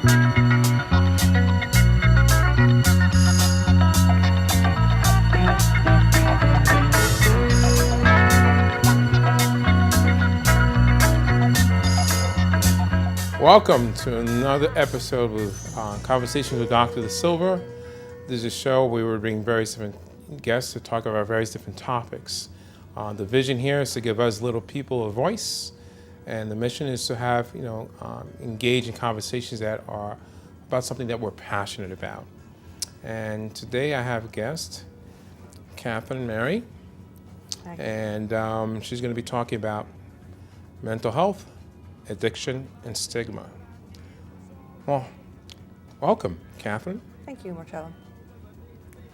Welcome to another episode of Conversations with Dr.Da Silva. This is a show where we bring various different guests to talk about various different topics. The vision here is to give us little people a voice, and the mission is to have, engage in conversations that are about something that we're passionate about. And today I have a guest, Catherine Mary, and she's going to be talking about mental health, addiction, and stigma. Well, welcome, Catherine. Thank you, Marcello.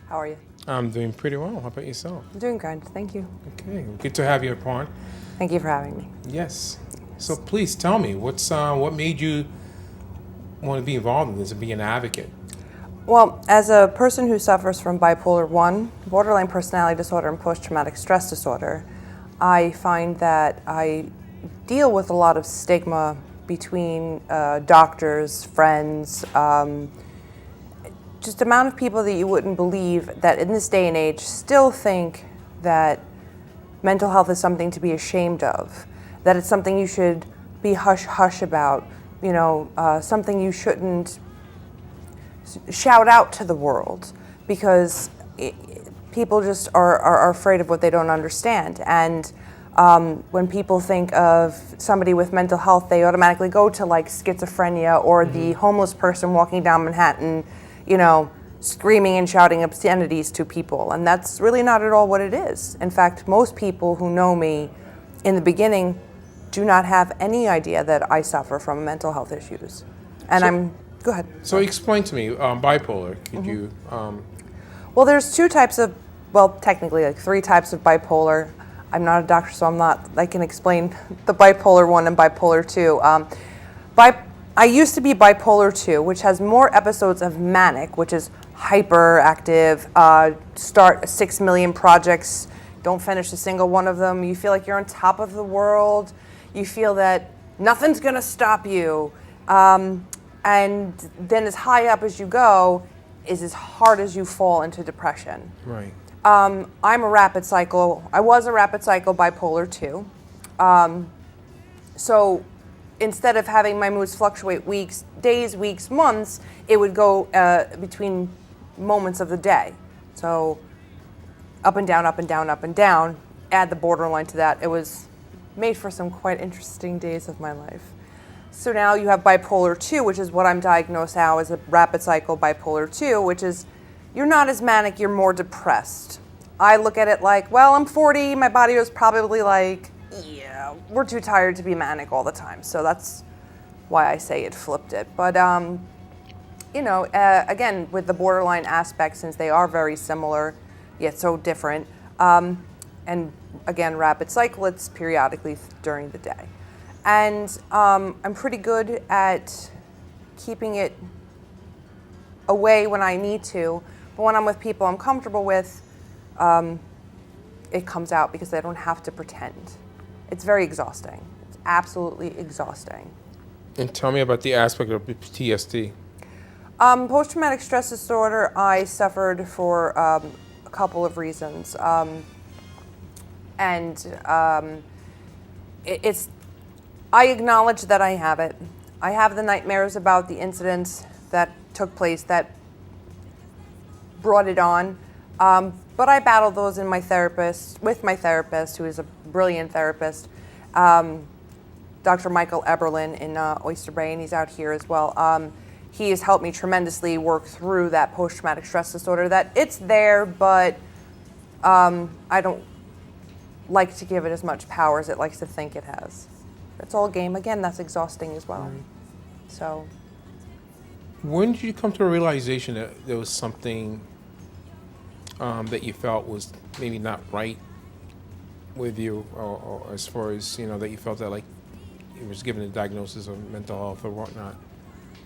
How are you? I'm doing pretty well. How about yourself? I'm doing good. Thank you. Okay, good to have you upon. Thank you for having me. Yes. So please tell me, what made you want to be involved in this and be an advocate? Well, as a person who suffers from bipolar 1, borderline personality disorder, and post-traumatic stress disorder, I find that I deal with a lot of stigma between doctors, friends, just the amount of people that you wouldn't believe that in this day and age still think that mental health is something to be ashamed of, that it's something you should be hush-hush about, something you shouldn't shout out to the world because people just are afraid of what they don't understand. And when people think of somebody with mental health, they automatically go to like schizophrenia or the homeless person walking down Manhattan, screaming and shouting obscenities to people. And that's really not at all what it is. In fact, most people who know me in the beginning do not have any idea that I suffer from mental health issues. And go ahead. So explain to me, bipolar, could you? Well, there's technically like 3 types of bipolar. I'm not a doctor, so I can explain the bipolar 1 and bipolar 2. I used to be bipolar 2, which has more episodes of manic, which is hyperactive, start 6 million projects, don't finish a single one of them. You feel like you're on top of the world. You feel that nothing's going to stop you. And then as high up as you go is as hard as you fall into depression. Right. I'm a rapid cycle. I was a rapid cycle bipolar 2. So instead of having my moods fluctuate days, weeks, months, it would go between moments of the day. So up and down, up and down, up and down. Add the borderline to that. It was made for some quite interesting days of my life. So now you have bipolar 2, which is what I'm diagnosed now as a rapid cycle bipolar 2, which is you're not as manic, you're more depressed. I look at it like, well, I'm 40, my body was probably like, yeah, we're too tired to be manic all the time. So that's why I say it flipped it. But, again, with the borderline aspect, since they are very similar, yet so different, and again, rapid cycle, it's periodically during the day. And I'm pretty good at keeping it away when I need to. But when I'm with people I'm comfortable with, it comes out because I don't have to pretend. It's very exhausting. It's absolutely exhausting. And tell me about the aspect of PTSD. Post-traumatic stress disorder, I suffered for a couple of reasons. I acknowledge that I have it. I have the nightmares about the incidents that took place that brought it on. But I battled those with my therapist, who is a brilliant therapist, Dr. Michael Eberlin in Oyster Bay, and he's out here as well. He has helped me tremendously work through that post-traumatic stress disorder, that it's there, but I don't like to give it as much power as it likes to think it has. It's all game. Again, that's exhausting as well. Right. So. When did you come to a realization that there was something that you felt was maybe not right with you, or as far as, that you felt that like it was given a diagnosis of mental health or whatnot?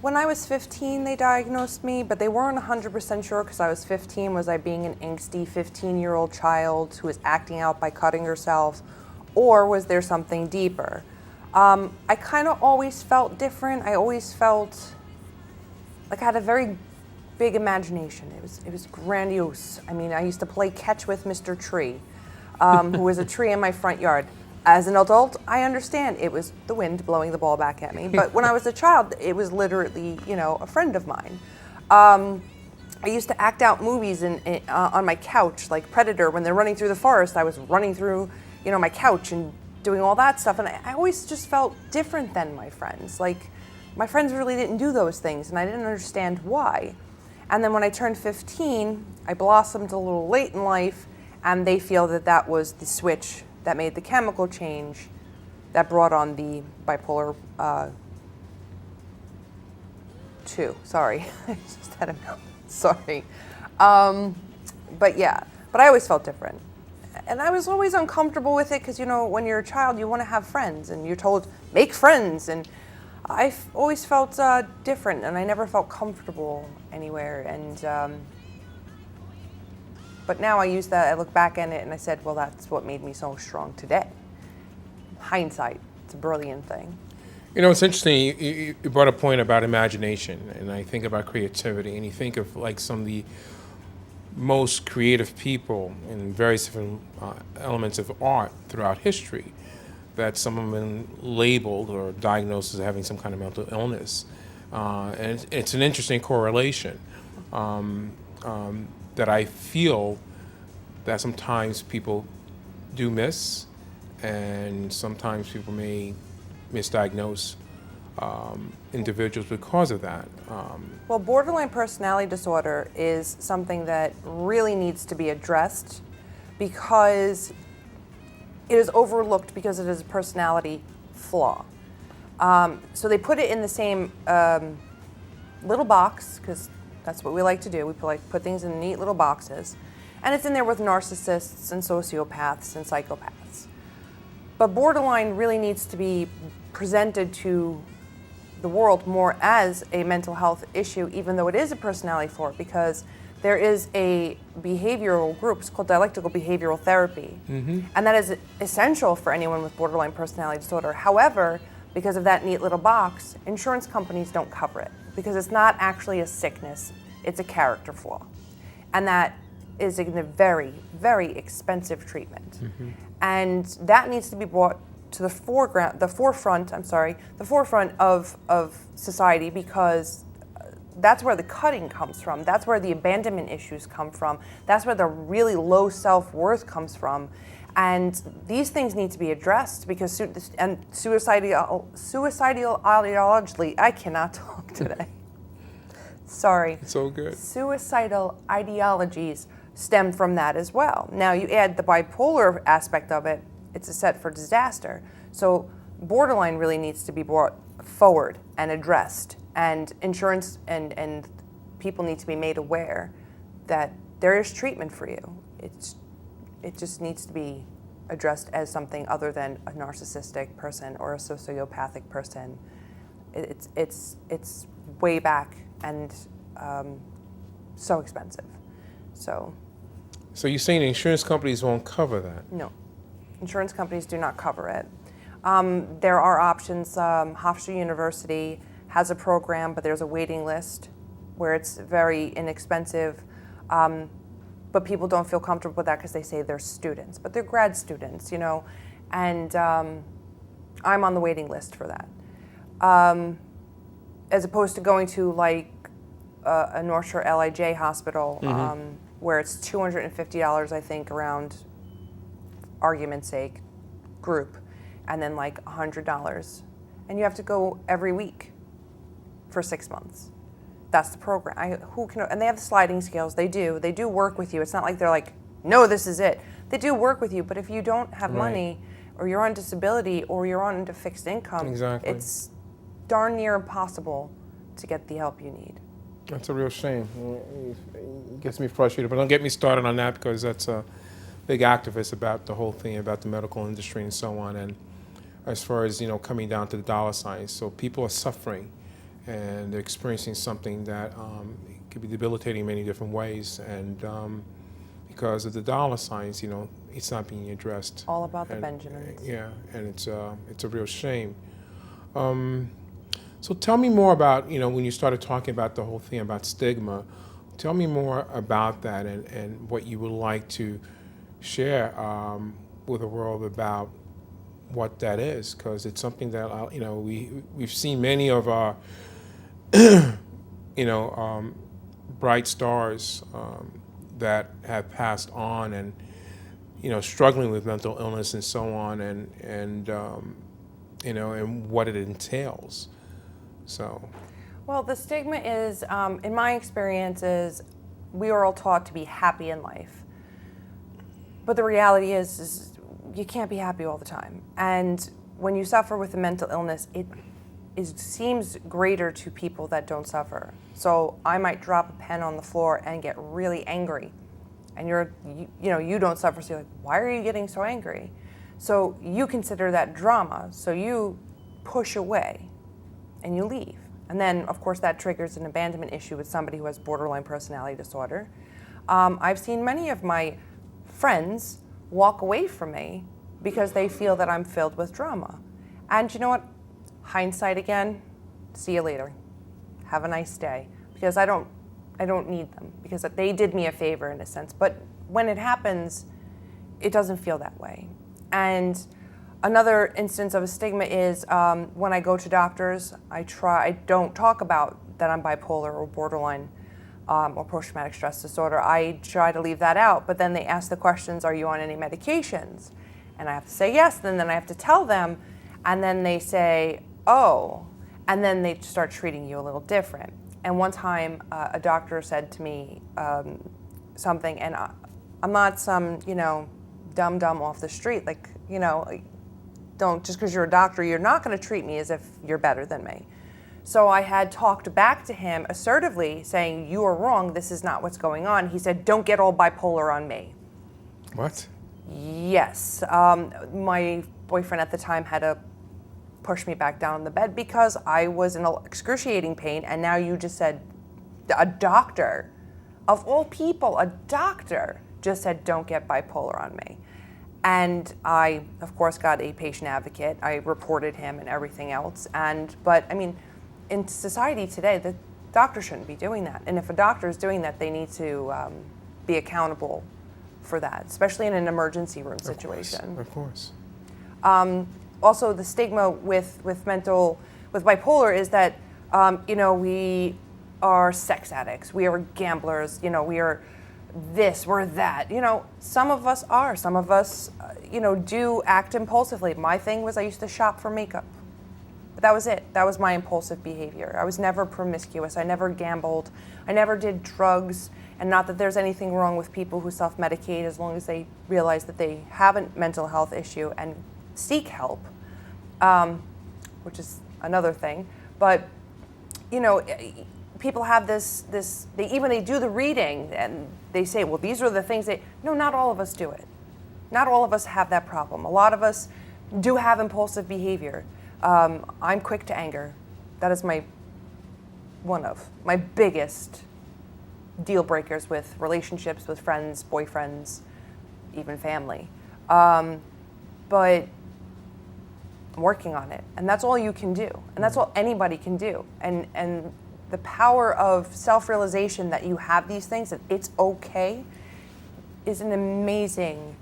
When I was 15, they diagnosed me, but they weren't 100% sure because I was 15. Was I being an angsty 15-year-old child who was acting out by cutting herself, or was there something deeper? I kind of always felt different. I always felt like I had a very big imagination. It was grandiose. I mean, I used to play catch with Mr. Tree, who was a tree in my front yard. As an adult, I understand it was the wind blowing the ball back at me. But when I was a child, it was literally, you know, a friend of mine. I used to act out movies on my couch, like Predator. When they're running through the forest, I was running through, you know, my couch and doing all that stuff. And I always just felt different than my friends. Like, my friends really didn't do those things, and I didn't understand why. And then when I turned 15, I blossomed a little late in life, and they feel that that was the switch that made the chemical change that brought on the bipolar 2. Sorry, I just had a note. Sorry. But yeah, but I always felt different. And I was always uncomfortable with it because, you know, when you're a child, you want to have friends, and you're told, make friends. And I've always felt different, and I never felt comfortable anywhere. And but now I use that, I look back at it, and I said, well, that's what made me so strong today. Hindsight, it's a brilliant thing. You know, it's interesting, you brought a point about imagination, and I think about creativity, and you think of like some of the most creative people in various different elements of art throughout history, that some of them have been labeled or diagnosed as having some kind of mental illness. And it's an interesting correlation that I feel that sometimes people do miss, and sometimes people may misdiagnose individuals because of that. Well, borderline personality disorder is something that really needs to be addressed because it is overlooked because it is a personality flaw. So they put it in the same little box, because that's what we like to do. We put things in neat little boxes. And it's in there with narcissists and sociopaths and psychopaths. But borderline really needs to be presented to the world more as a mental health issue, even though it is a personality flaw, because there is a behavioral group, it's called dialectical behavioral therapy, and that is essential for anyone with borderline personality disorder. However, because of that neat little box, insurance companies don't cover it, because it's not actually a sickness, it's a character flaw. And that is a very, very expensive treatment. And that needs to be brought to the forefront of society, because that's where the cutting comes from. That's where the abandonment issues come from. That's where the really low self-worth comes from. And these things need to be addressed, because suicidal ideology, I cannot talk today. Sorry. It's so good. Suicidal ideologies stem from that as well. Now you add the bipolar aspect of it, it's a set for disaster. So borderline really needs to be brought forward and addressed, and insurance and people need to be made aware that there is treatment for you. It just needs to be addressed as something other than a narcissistic person or a sociopathic person. It's way back and so expensive. So you're saying insurance companies won't cover that? No, insurance companies do not cover it. There are options. Hofstra University has a program, but there's a waiting list where it's very inexpensive. But people don't feel comfortable with that because they say they're students, but they're grad students, you know, and I'm on the waiting list for that. As opposed to going to like a North Shore LIJ hospital, where it's $250, I think, around argument's sake, group, and then like $100. And you have to go every week for 6 months. That's the program. And they have the sliding scales. They do work with you. It's not like they're like, no, this is it. They do work with you, but if you don't have money, or you're on disability, or you're on a fixed income, it's darn near impossible to get the help you need. That's a real shame. It gets me frustrated, but don't get me started on that, because that's a big activist about the whole thing, about the medical industry and so on. And as far as, you know, coming down to the dollar signs, so people are suffering and they're experiencing something that could be debilitating in many different ways. And because of the dollar signs, you know, it's not being addressed. All about the Benjamins. Yeah, and it's a real shame. So tell me more about, when you started talking about the whole thing about stigma, tell me more about that and what you would like to share with the world about what that is, because it's something that, we've seen many of our, bright stars that have passed on and, struggling with mental illness and so on, and what it entails. So, well, the stigma is, in my experience, is we are all taught to be happy in life. But the reality is you can't be happy all the time. And when you suffer with a mental illness, it seems greater to people that don't suffer. So I might drop a pen on the floor and get really angry. And you don't suffer, so you're like, why are you getting so angry? So you consider that drama, so you push away and you leave. And then, of course, that triggers an abandonment issue with somebody who has borderline personality disorder. I've seen many of my friends walk away from me because they feel that I'm filled with drama. And you know what? Hindsight again, see you later. Have a nice day. Because I don't need them, because they did me a favor in a sense. But when it happens, it doesn't feel that way. And another instance of a stigma is when I go to doctors, I don't talk about that I'm bipolar or borderline or post-traumatic stress disorder. I try to leave that out, but then they ask the questions, are you on any medications? And I have to say yes, and then I have to tell them, and then they say, oh, and then they start treating you a little different. And one time, a doctor said to me something, and I'm not some, dumb off the street, don't, just because you're a doctor, you're not going to treat me as if you're better than me. So I had talked back to him assertively, saying, you are wrong, this is not what's going on. He said, don't get all bipolar on me. What? Yes. My boyfriend at the time had to push me back down on the bed because I was in excruciating pain, and now you just said, a doctor, of all people, a doctor just said, don't get bipolar on me. And I, of course, got a patient advocate. I reported him and everything else. But I mean, in society today, the doctor shouldn't be doing that. And if a doctor is doing that, they need to be accountable for that, especially in an emergency room situation. Of course. Also, the stigma with bipolar is that, we are sex addicts, we are gamblers, we are this, we're that. Some of us are. Some of us, do act impulsively. My thing was I used to shop for makeup. But that was it. That was my impulsive behavior. I was never promiscuous. I never gambled. I never did drugs. And not that there's anything wrong with people who self-medicate as long as they realize that they have a mental health issue and seek help, which is another thing. But, people have this they do the reading and they say, well, these are the things no, not all of us do it. Not all of us have that problem. A lot of us do have impulsive behavior. I'm quick to anger. That is one of my biggest deal breakers with relationships with friends, boyfriends, even family. But I'm working on it, and that's all you can do, and that's all anybody can do. And the power of self-realization that you have these things, that it's okay, is an amazing,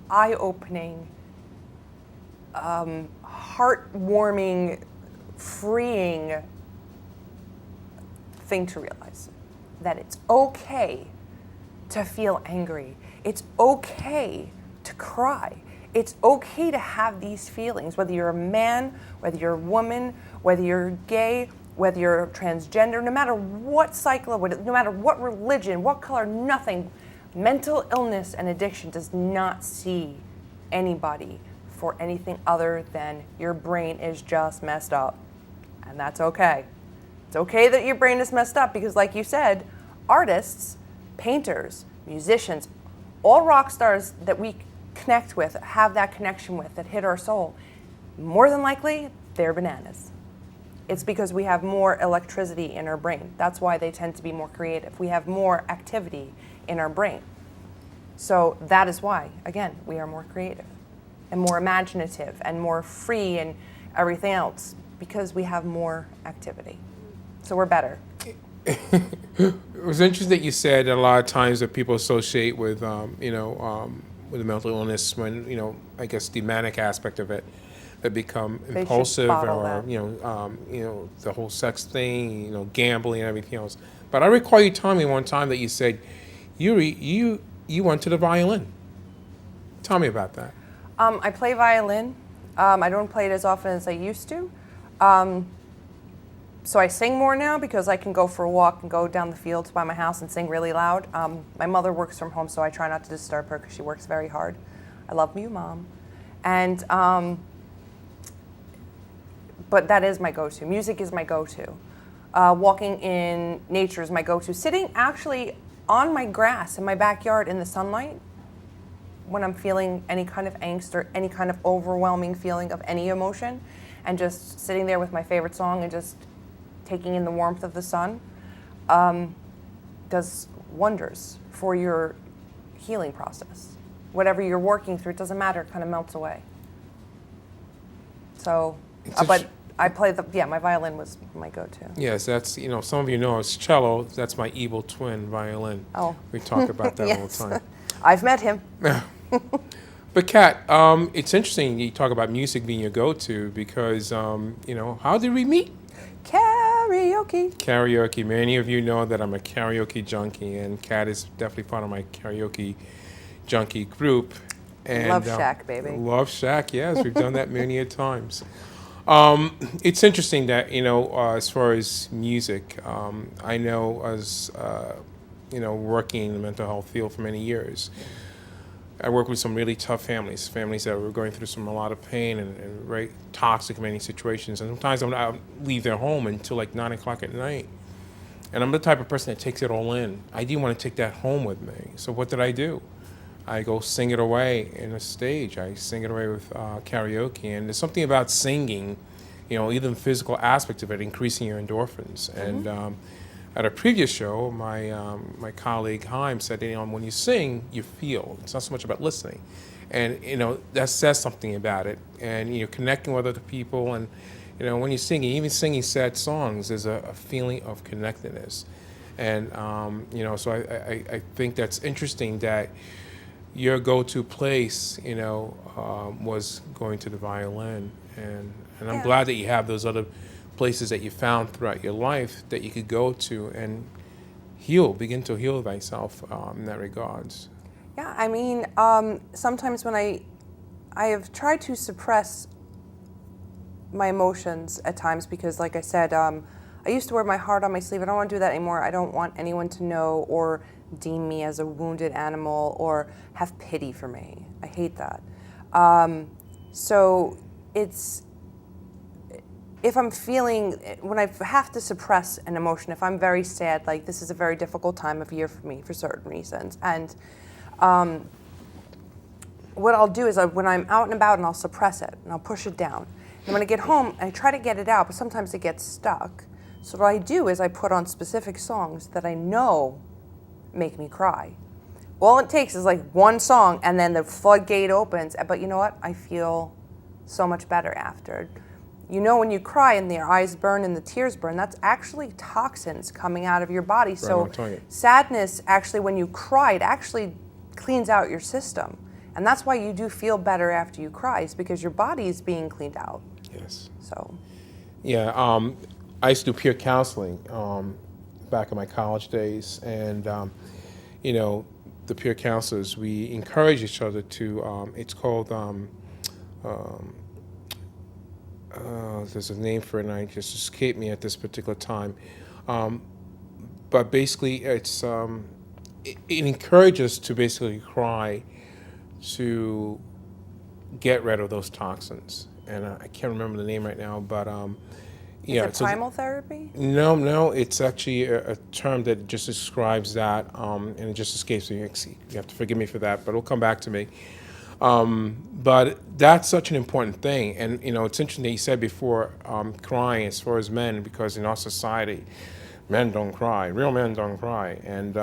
eye-opening, heartwarming, freeing thing to realize. That it's okay to feel angry. It's okay to cry. It's okay to have these feelings, whether you're a man, whether you're a woman, whether you're gay, whether you're transgender, no matter what cycle, no matter what religion, what color, nothing. Mental illness and addiction does not see anybody for anything other than your brain is just messed up. And that's okay. It's okay that your brain is messed up because, like you said, artists, painters, musicians, all rock stars that we connect with, have that connection with, that hit our soul, more than likely, they're bananas. It's because we have more electricity in our brain. That's why they tend to be more creative. We have more activity in our brain. So that is why, again, we are more creative. and more imaginative and more free and everything else because we have more activity. So we're better. It was interesting that you said that a lot of times that people associate with, with a mental illness when, I guess the manic aspect of it, they become They should impulsive bottle or, that. the whole sex thing, gambling and everything else. But I recall you telling me one time that you said you went to the violin. Tell me about that. I play violin. I don't play it as often as I used to. So I sing more now because I can go for a walk and go down the fields by my house and sing really loud. My mother works from home, so I try not to disturb her because she works very hard. I love you, Mom. And but that is my go-to. Music is my go-to. Walking in nature is my go-to. Sitting actually on my grass in my backyard in the sunlight when I'm feeling any kind of angst or any kind of overwhelming feeling of any emotion, and just sitting there with my favorite song and just taking in the warmth of the sun does wonders for your healing process. Whatever you're working through, it doesn't matter, it kind of melts away. So, but I play my violin was my go-to. Yes, that's, some of you know it's cello. That's my evil twin, violin. Oh. We talk about that all the time. I've met him. But Kat, it's interesting you talk about music being your go-to because, how did we meet? Karaoke. Karaoke. Many of you know that I'm a karaoke junkie, and Kat is definitely part of my karaoke junkie group. And, Love Shack, baby. Love Shack, yes. We've done that many a times. It's interesting that, as far as music, I know as, working in the mental health field for many years, I work with some really tough families that were going through a lot of pain and very toxic many situations. And sometimes I'll leave their home until like 9 o'clock at night. And I'm the type of person that takes it all in. I didn't want to take that home with me. So what did I do? I go sing it away in a stage. I sing it away with karaoke. And there's something about singing, even the physical aspect of it, increasing your endorphins. Mm-hmm. And at a previous show, my colleague Haim said, when you sing, you feel. It's not so much about listening. And, that says something about it. And, connecting with other people. And, when you're singing, even singing sad songs, there's a feeling of connectedness. And, so I think that's interesting that your go-to place, was going to the violin. And I'm glad that you have those other places that you found throughout your life that you could go to and begin to heal thyself in that regards. Yeah, I mean, sometimes when I have tried to suppress my emotions at times because, like I said, I used to wear my heart on my sleeve. I don't want to do that anymore. I don't want anyone to know or deem me as a wounded animal or have pity for me. I hate that. So it's, if I'm feeling, when I have to suppress an emotion, if I'm very sad, like this is a very difficult time of year for me for certain reasons. And what I'll do is when I'm out and about and I'll suppress it and I'll push it down. And when I get home, I try to get it out, but sometimes it gets stuck. So what I do is I put on specific songs that I know make me cry. All it takes is like one song and then the floodgate opens. But you know what? I feel so much better after. When you cry and your eyes burn and the tears burn, that's actually toxins coming out of your body. So sadness, actually, when you cry, it actually cleans out your system. And that's why you do feel better after you cry, is because your body is being cleaned out. Yes. So. Yeah, I used to do peer counseling back in my college days. And, the peer counselors, we encourage each other to, it's called, there's a name for it, and it just escaped me at this particular time. But basically, it's it encourages to basically cry to get rid of those toxins. And I can't remember the name right now, but Is it primal therapy? No, it's actually a term that just describes that, and it just escapes me. You have to forgive me for that, but it'll come back to me. But that's such an important thing. And, it's interesting that you said before, crying as far as men, because in our society, men don't cry. Real men don't cry. And,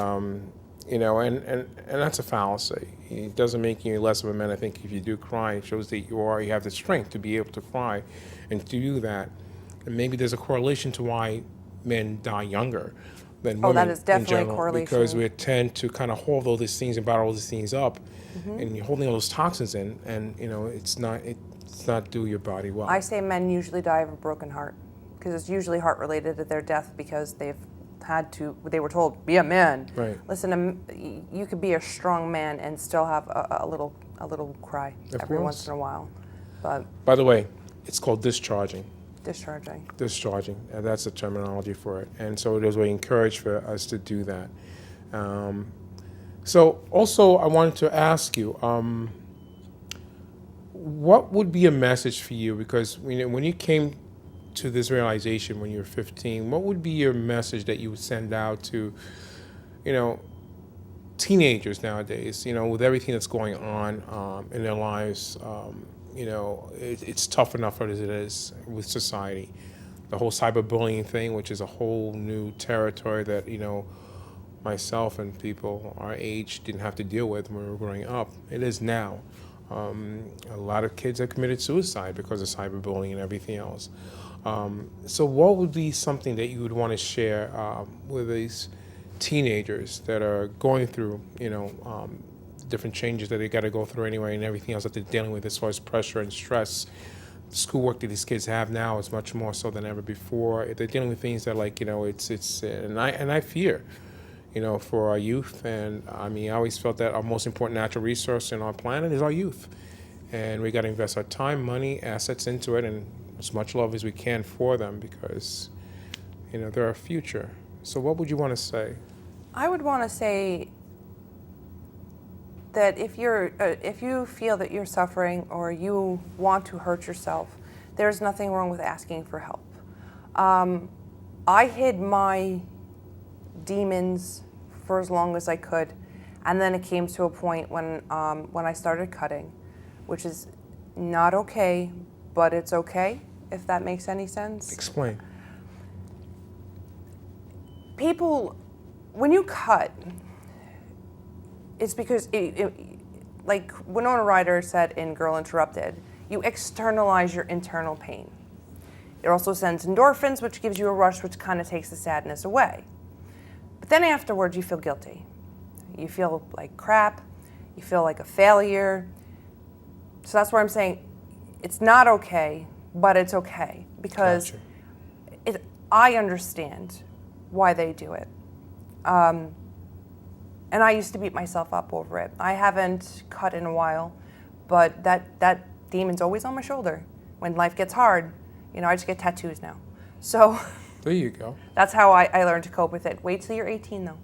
you know, and that's a fallacy. It doesn't make you less of a man. I think if you do cry, it shows that you have the strength to be able to cry and to do that. And maybe there's a correlation to why men die younger than women that is definitely in a general, correlation. because we tend to kind of hold all these things and bottle all these things up, Mm-hmm. and you're holding all those toxins in, and you know it's not do your body well. I say men usually die of a broken heart because it's usually heart related to their death because they were told, be a man. Right. Listen, you could be a strong man and still have a little cry every once in a while. But by the way, it's called discharging. Discharging. And that's the terminology for it. And so it was really encouraged for us to do that. So also I wanted to ask you, what would be a message for you? Because when you came to this realization when you were 15, what would be your message that you would send out to, teenagers nowadays, with everything that's going on in their lives? It's tough enough as it is with society. The whole cyberbullying thing, which is a whole new territory that, myself and people our age didn't have to deal with when we were growing up. It is now. A lot of kids have committed suicide because of cyberbullying and everything else. So what would be something that you would want to share with these teenagers that are going through, different changes that they got to go through anyway and everything else that they're dealing with as far as pressure and stress? Schoolwork that these kids have now is much more so than ever before. They're dealing with things that and I fear, for our youth. And I always felt that our most important natural resource in our planet is our youth. And we got to invest our time, money, assets into it, and as much love as we can for them because, they're our future. So what would you want to say? I would want to say that if you feel that you're suffering or you want to hurt yourself, there's nothing wrong with asking for help. I hid my demons for as long as I could, and then it came to a point when I started cutting, which is not okay, but it's okay, if that makes any sense. Explain. People, when you cut, it's because, like Winona Ryder said in Girl Interrupted, you externalize your internal pain. It also sends endorphins, which gives you a rush, which kind of takes the sadness away. But then afterwards, you feel guilty. You feel like crap. You feel like a failure. So that's where I'm saying it's not okay, but it's okay. Because I understand why they do it. And I used to beat myself up over it. I haven't cut in a while, but that demon's always on my shoulder. When life gets hard, I just get tattoos now. So there you go. That's how I learned to cope with it. Wait till you're 18, though.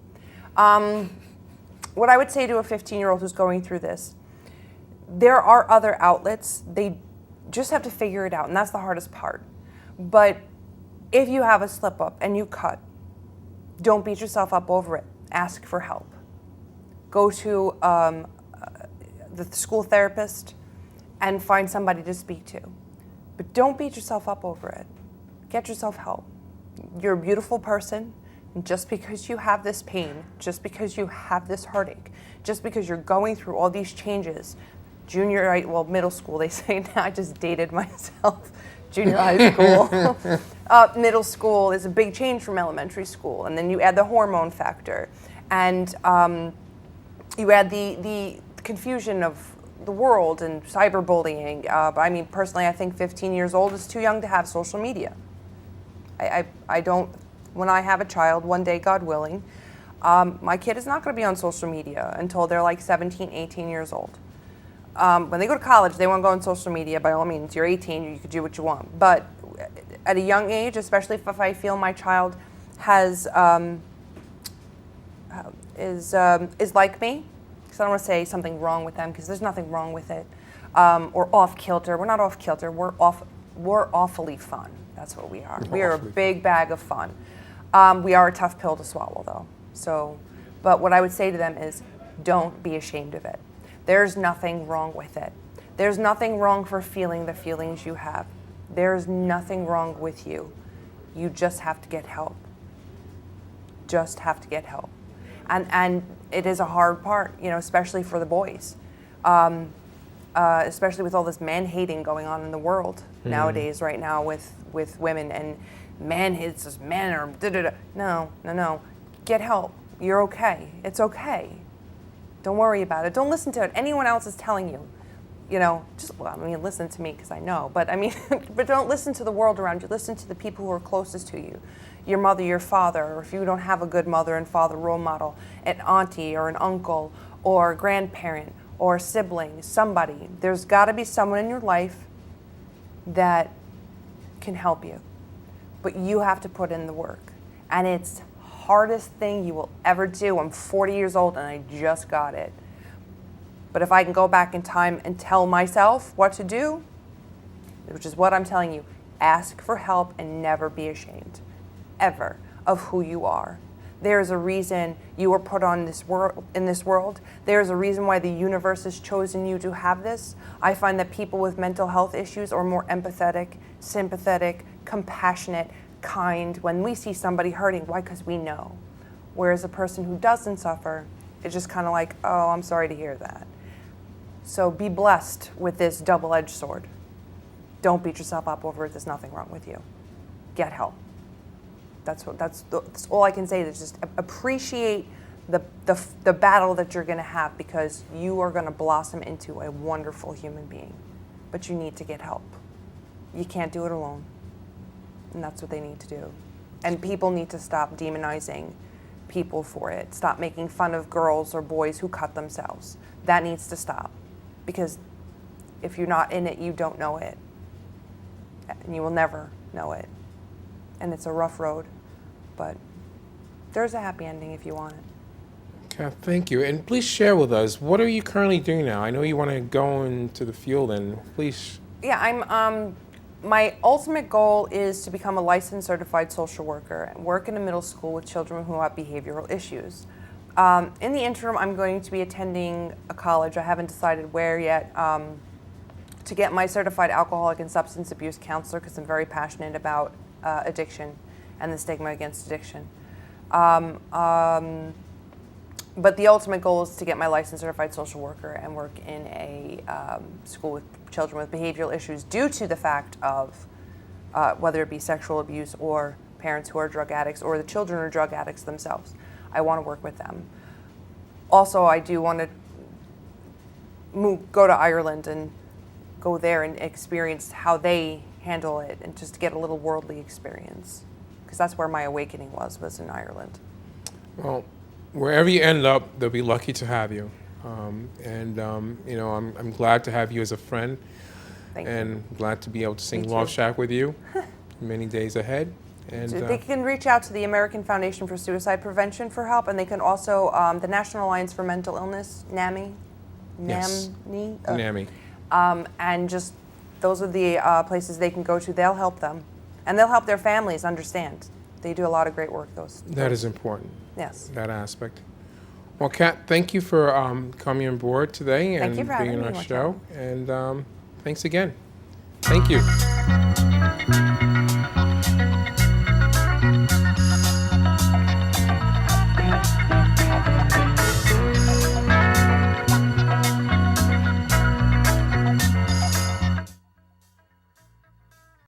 What I would say to a 15-year-old who's going through this, there are other outlets. They just have to figure it out, and that's the hardest part. But if you have a slip-up and you cut, don't beat yourself up over it. Ask for help. Go to the school therapist and find somebody to speak to. But don't beat yourself up over it. Get yourself help. You're a beautiful person, and just because you have this pain, just because you have this heartache, just because you're going through all these changes, middle school, they say now, I just dated myself, junior high school. Middle school is a big change from elementary school, and then you add the hormone factor, and you add the confusion of the world and cyberbullying. Personally, I think 15 years old is too young to have social media. I don't, when I have a child, one day, God willing, my kid is not going to be on social media until they're like 17, 18 years old. When they go to college, they want to go on social media. By all means, you're 18, you can do what you want. But at a young age, especially if I feel my child has is like me, because I don't want to say something wrong with them, because there's nothing wrong with it, or off kilter. We're not off kilter. We're awfully fun. That's what we are. We are a big bag of fun. We are a tough pill to swallow, though. So, but what I would say to them is, don't be ashamed of it. There's nothing wrong with it. There's nothing wrong for feeling the feelings you have. There's nothing wrong with you. You just have to get help. Just have to get help. And it is a hard part, you know, especially for the boys. Especially with all this man-hating going on in the world nowadays, right now with women, and man hates this man or da-da-da. No. Get help. You're okay. It's okay. Don't worry about it. Don't listen to what anyone else is telling you. You know, listen to me because I know, but but don't listen to the world around you. Listen to the people who are closest to you. Your mother, your father, or if you don't have a good mother and father role model, an auntie or an uncle or a grandparent or sibling, somebody. There's got to be someone in your life that can help you. But you have to put in the work. And it's the hardest thing you will ever do. I'm 40 years old and I just got it. But if I can go back in time and tell myself what to do, which is what I'm telling you, ask for help and never be ashamed, ever, of who you are. There's a reason you were put on this in this world. There's a reason why the universe has chosen you to have this. I find that people with mental health issues are more empathetic, sympathetic, compassionate, kind when we see somebody hurting. Why? Because we know. Whereas a person who doesn't suffer is just kind of like, oh, I'm sorry to hear that. So be blessed with this double-edged sword. Don't beat yourself up over it. There's nothing wrong with you. Get help. That's all I can say. Is just appreciate the battle that you're going to have, because you are going to blossom into a wonderful human being. But you need to get help. You can't do it alone. And that's what they need to do. And people need to stop demonizing people for it. Stop making fun of girls or boys who cut themselves. That needs to stop. Because if you're not in it, you don't know it. And you will never know it. And it's a rough road, but there's a happy ending if you want it. Okay, thank you. And please share with us, what are you currently doing now? I know you want to go into the field, and please. Yeah, my ultimate goal is to become a licensed certified social worker and work in a middle school with children who have behavioral issues. In the interim, I'm going to be attending a college. I haven't decided where yet, to get my certified alcoholic and substance abuse counselor, because I'm very passionate about addiction and the stigma against addiction. But the ultimate goal is to get my licensed certified social worker and work in a school with children with behavioral issues due to the fact of whether it be sexual abuse or parents who are drug addicts or the children are drug addicts themselves. I want to work with them. Also, I do want to go to Ireland and go there and experience how they handle it, and just get a little worldly experience, because that's where my awakening was in Ireland. Well, wherever you end up, they'll be lucky to have you. I'm glad to have you as a friend. Thank you. And glad to be able to sing Me Love too. Shack with you many days ahead. And They can reach out to the American Foundation for Suicide Prevention for help, and they can also, the National Alliance for Mental Illness, NAMI, Yes. NAMI. And just those are the places they can go to. They'll help them, and they'll help their families understand. They do a lot of great work. That is important. Yes. That aspect. Well, Kat, thank you for coming on board today Thank you and for being having on me, our Marcella. show. And thanks again. Thank you.